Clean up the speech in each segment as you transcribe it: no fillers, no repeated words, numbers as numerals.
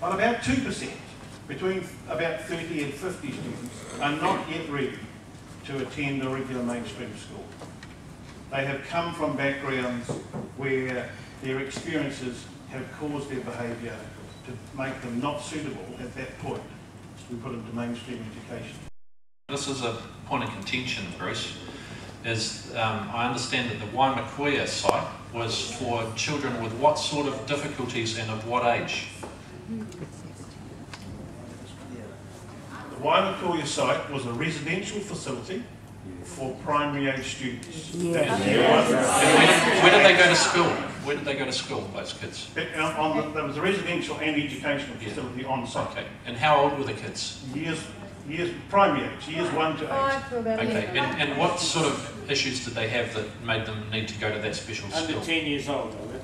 but about 2%, between about 30 and 50 students, are not yet ready to attend a regular mainstream school. They have come from backgrounds where their experiences have caused their behaviour to make them not suitable at that point to be put into mainstream education. This is a point of contention, Bruce, is I understand that the Waimakoia site was for children with what sort of difficulties and of what age? The Waimakoia site was a residential facility for primary age students. Yeah. Where did they go to school? Where did they go to school, those kids? There was a residential and educational facility on site. Okay. And how old were the kids? Years primary age, years 1 to 8. Okay. And what sort of issues did they have that made them need to go to that special school? Under 10 years old, are they?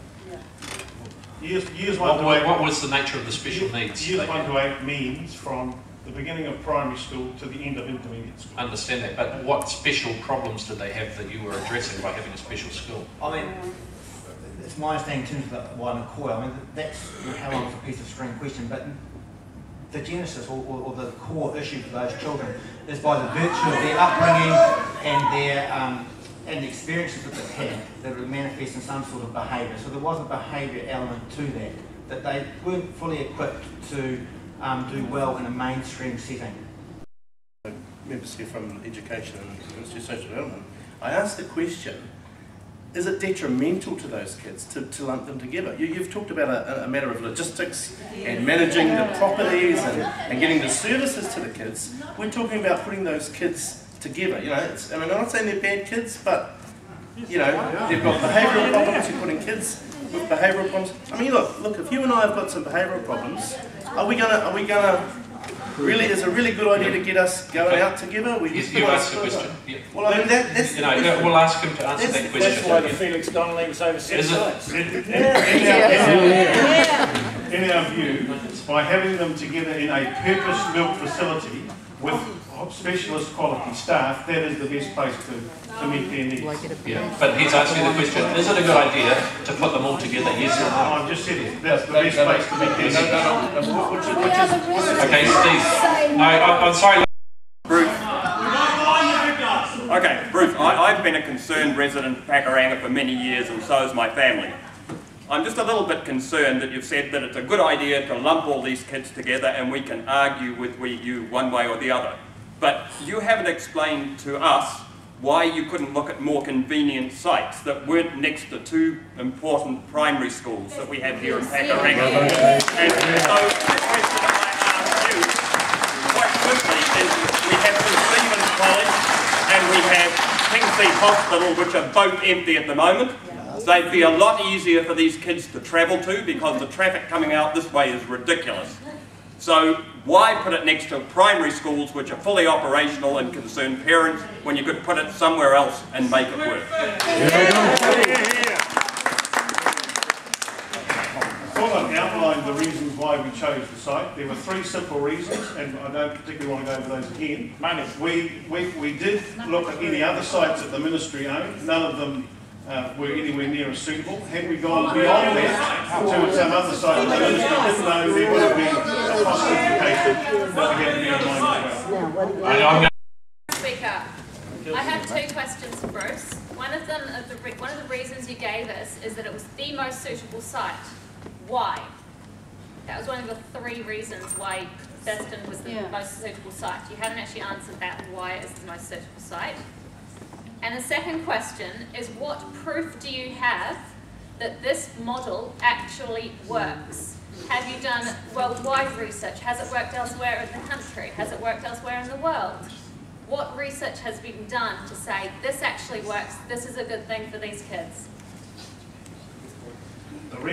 Years 1 to 8. What was the nature of the special needs? Years 1 to 8 means from the beginning of primary school to the end of intermediate school. I understand that, but what special problems did they have that you were addressing by having a special school? I mean, it's my understanding in terms of the Waimakoia, I mean, that's how long is a piece of string question, but the genesis or the core issue for those children is by the virtue of their upbringing and their and the experiences that they've had that would manifest in some sort of behaviour. So there was a behaviour element to that they weren't fully equipped to do well in a mainstream setting. Members here from Education and Ministry of Social Development, I asked the question, is it detrimental to those kids to lump them together? You've talked about a matter of logistics and managing the properties and getting the services to the kids. We're talking about putting those kids together. You know, I mean, I'm not saying they're bad kids, but you know, they've got behavioural problems. You're putting kids with behavioural problems. I mean, look. If you and I have got some behavioural problems, are we gonna really? Is it a really good idea to get us going out together? You asked the question. Yeah. Well, I mean, that's you know, we'll ask him to answer that question. That's why the Felix Donnelly was over 6 sites. In our view, by having them together in a purpose-built facility with specialist quality staff, that is the best place to meet their needs. Yeah, but he's asking the question, is it a good idea to put them all together, yes or no? I've just said it, that's the best place to meet their needs. Okay, Steve. No, I'm sorry. Bruce. Okay, Bruce, I've been a concerned resident of Pakuranga for many years, and so has my family. I'm just a little bit concerned that you've said that it's a good idea to lump all these kids together and we can argue with you one way or the other. But you haven't explained to us why you couldn't look at more convenient sites that weren't next to 2 important primary schools that we have here in Pakuranga. And so the question I ask you, quite simply, is we have St Stephen's College and we have Kingsley Hospital, which are both empty at the moment. They'd be a lot easier for these kids to travel to because the traffic coming out this way is ridiculous. So why put it next to primary schools which are fully operational and concern parents when you could put it somewhere else and make it work? I thought I'd outline the reasons why we chose the site. There were 3 simple reasons, and I don't particularly want to go over those again. Money. We did look at any other sites that the ministry owned. None of them were anywhere near as suitable. Had we gone beyond that to some other site that the ministry didn't know, there would have been a cost implication that we had to be in mind as well. Speak up. I have 2 questions for Bruce. One of the reasons you gave us is that it was the most suitable site. Why? That was one of the 3 reasons why Thurston was the most suitable site. You haven't actually answered that, why it is the most suitable site. And the second question is, what proof do you have that this model actually works? Have you done worldwide research? Has it worked elsewhere in the country? Has it worked elsewhere in the world? What research has been done to say this actually works, this is a good thing for these kids? The third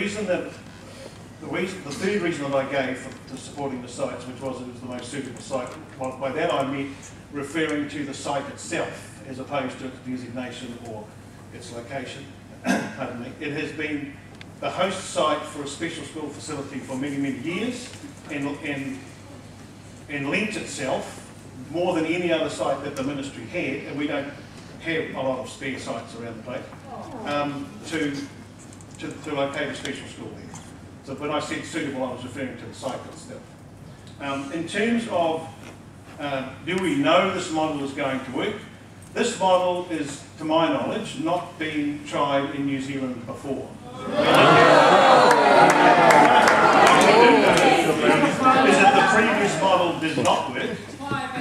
reason that I gave for supporting the sites, which was it was the most suitable site, by that I meant referring to the site itself as opposed to its designation or its location. Pardon me. It has been the host site for a special school facility for many, many years and lent itself more than any other site that the ministry had, and we don't have a lot of spare sites around the place, to locate a special school there. So when I said suitable, I was referring to the site itself. In terms of do we know this model is going to work? This model is, to my knowledge, not been tried in New Zealand before. Is that the previous model did not work.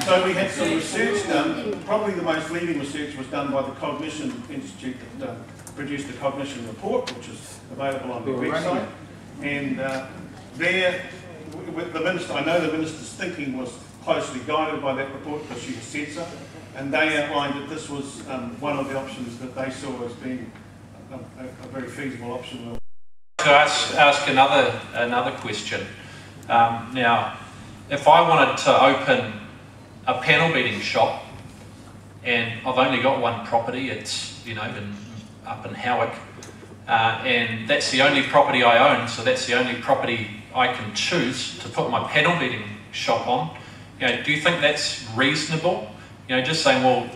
So we had some research done. Probably the most leading research was done by the Cognition Institute that produced the Cognition Report, which is available on their website. And there, with the minister, I know the minister's thinking was closely guided by that report because she has said so, and they outlined that this was one of the options that they saw as being a very feasible option. To ask another question. Now, if I wanted to open a panel beating shop, and I've only got one property, it's up in Howick, and that's the only property I own, so that's the only property I can choose to put my panel beating shop on. Do you think that's reasonable? Just saying, well,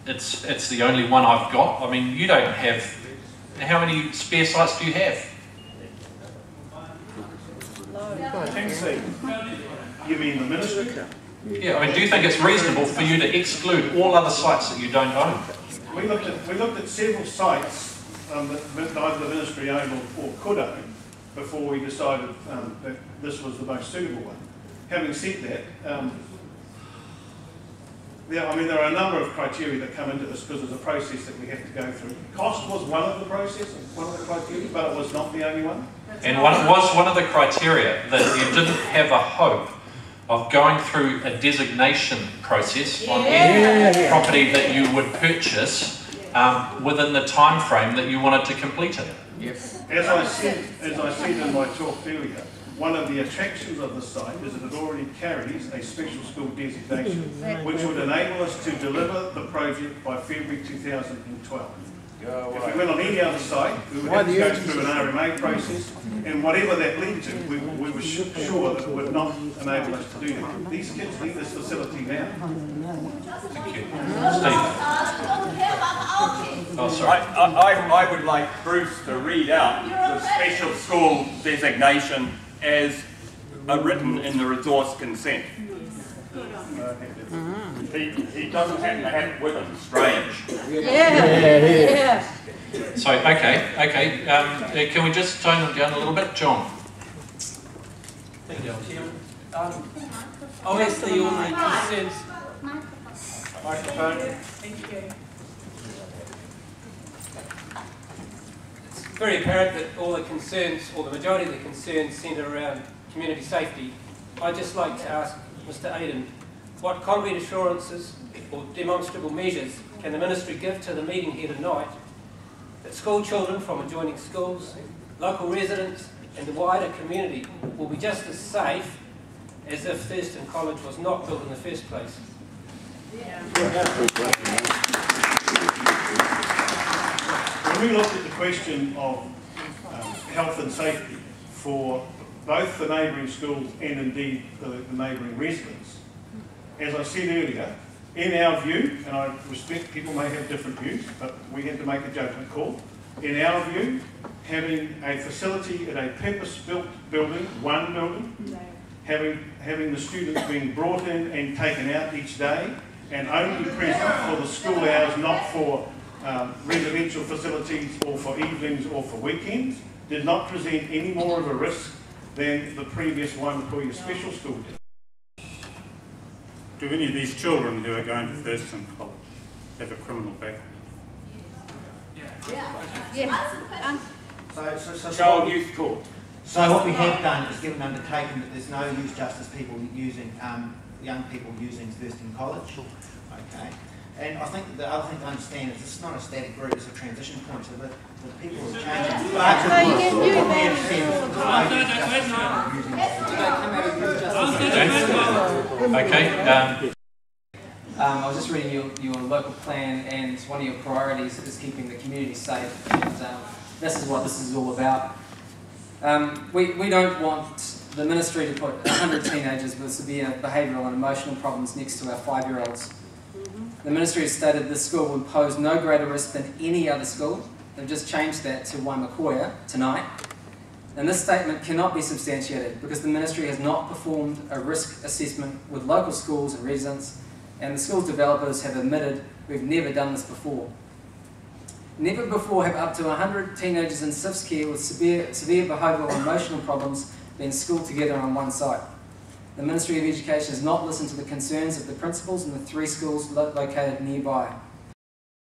it's the only one I've got. I mean, you don't have. How many spare sites do you have? You mean the ministry? Yeah, I mean, do you think it's reasonable for you to exclude all other sites that you don't own? We looked at several sites that neither the ministry owned or could own before we decided that this was the most suitable one. Having said that, there are a number of criteria that come into this because there's a process that we have to go through. Cost was one of the criteria, but it was not the only one. And was one of the criteria that you didn't have a hope of going through a designation process on any property that you would purchase within the time frame that you wanted to complete it? Yes. As I said in my talk earlier, one of the attractions of the site is that it already carries a special school designation, which would enable us to deliver the project by February 2012. If we went on any other site, we would have to go through an RMA process, and whatever that led to, we were sure that it would not enable us to do that. These kids need this facility now. Thank you. Steve. Oh, sorry. I would like Bruce to read out the special school designation as written in the resource consent. He doesn't happen to have it with him. Strange. Yeah. So, okay. Can we just tone it down a little bit? John? Thank you, Chairman. Obviously, all the concerns... Microphone. Thank you. It's very apparent that all the concerns, or the majority of the concerns, centre around community safety. I'd just like to ask Mr. Aiden, what concrete assurances or demonstrable measures can the Ministry give to the meeting here tonight that school children from adjoining schools, local residents and the wider community will be just as safe as if Thurston College was not built in the first place? When we looked at the question of health and safety for both the neighbouring schools and indeed the neighbouring residents, as I said earlier, in our view, and I respect people may have different views, but we had to make a judgment call. In our view, having a facility in a purpose-built building, one building, having the students being brought in and taken out each day, and only present for the school hours, not for residential facilities or for evenings or for weekends, did not present any more of a risk than the previous Waimakuia Special School did. Do any of these children who are going to Thurston College have a criminal background? Child Youth Court. So what we have done is given an undertaking that there's no youth justice people using, young people using Thurston College. Okay. And I think the other thing to understand is this is not a static group, it's a transition point. So the people are changing. I was just reading your local plan, and one of your priorities is keeping the community safe. And this is what this is all about. We don't want the Ministry to put 100 teenagers with severe behavioural and emotional problems next to our 5-year-olds. The Ministry has stated this school will pose no greater risk than any other school. They've just changed that to Waimakuia tonight. And this statement cannot be substantiated because the Ministry has not performed a risk assessment with local schools and residents, and the schools developers have admitted we've never done this before. Never before have up to 100 teenagers in SIFS care with severe behavioural and emotional problems been schooled together on one site. The Ministry of Education has not listened to the concerns of the principals in the 3 schools located nearby.